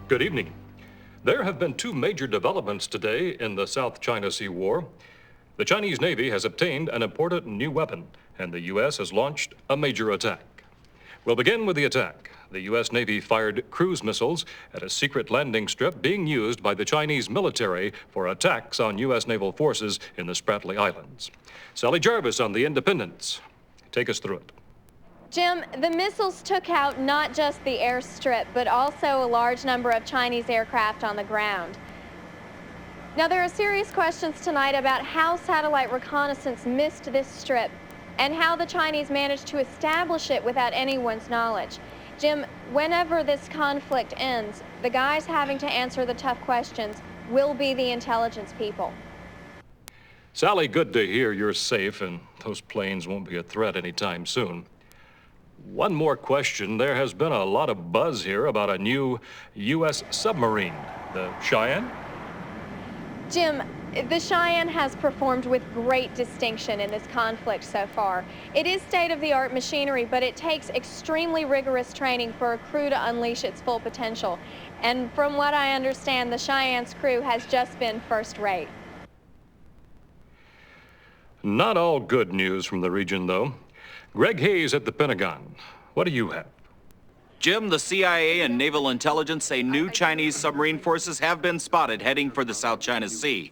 Good evening. There have been two major developments today in the South China Sea War. The Chinese Navy has obtained an important new weapon, and the U.S. has launched a major attack. We'll begin with the attack. The U.S. Navy fired cruise missiles at a secret landing strip being used by the Chinese military for attacks on U.S. naval forces in the Spratly Islands. Sally Jarvis on the Independence. Take us through it. Jim, the missiles took out not just the airstrip, but also a large number of Chinese aircraft on the ground. Now, there are serious questions tonight about how satellite reconnaissance missed this strip and how the Chinese managed to establish it without anyone's knowledge. Jim, whenever this conflict ends, the guys having to answer the tough questions will be the intelligence people. Sally, good to hear you're safe and those planes won't be a threat anytime soon. One more question. There has been a lot of buzz here about a new U.S. submarine, the Cheyenne. Jim, the Cheyenne has performed with great distinction in this conflict so far. It is state-of-the-art machinery, but it takes extremely rigorous training for a crew to unleash its full potential. And from what I understand, the Cheyenne's crew has just been first-rate. Not all good news from the region, though. Greg Hayes at the Pentagon. What do you have? Jim, the CIA and naval intelligence say new Chinese submarine forces have been spotted heading for the South China Sea.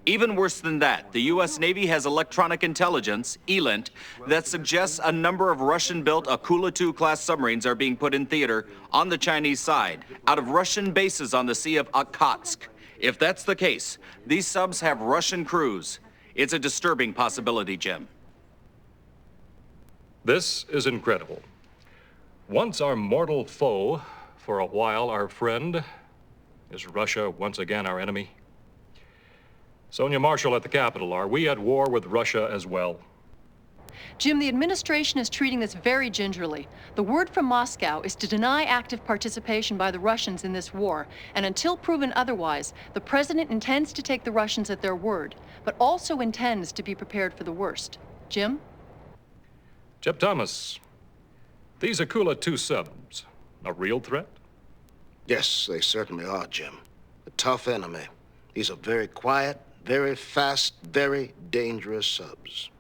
Even worse than that, the U.S. Navy has electronic intelligence, ELINT, that suggests a number of Russian-built Akula II-class submarines are being put in theater on the Chinese side, out of Russian bases on the Sea of Okhotsk. If that's the case, these subs have Russian crews. It's a disturbing possibility, Jim. This is incredible. Once our mortal foe, for a while our friend, is Russia once again our enemy? Sonia Marshall at the Capitol, are we at war with Russia as well? Jim, the administration is treating this very gingerly. The word from Moscow is to deny active participation by the Russians in this war, and until proven otherwise, the president intends to take the Russians at their word, but also intends to be prepared for the worst. Jim? Jeb Thomas, these Akula II subs, a real threat? Yes, they certainly are, Jim. A tough enemy. These are very quiet, very fast, very dangerous subs.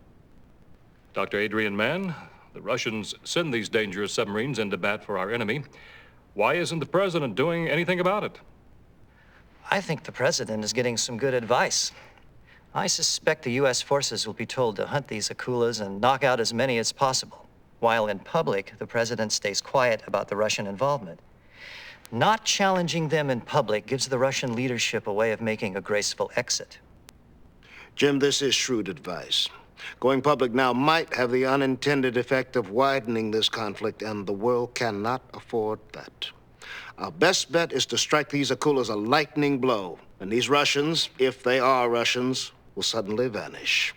Dr. Adrian Mann, the Russians send these dangerous submarines into bat for our enemy. Why isn't the president doing anything about it? I think the president is getting some good advice. I suspect the U.S. forces will be told to hunt these Akulas and knock out as many as possible, while in public, the president stays quiet about the Russian involvement. Not challenging them in public gives the Russian leadership a way of making a graceful exit. Jim, this is shrewd advice. Going public now might have the unintended effect of widening this conflict, and the world cannot afford that. Our best bet is to strike these Akulas a lightning blow, and these Russians, if they are Russians, will suddenly vanish.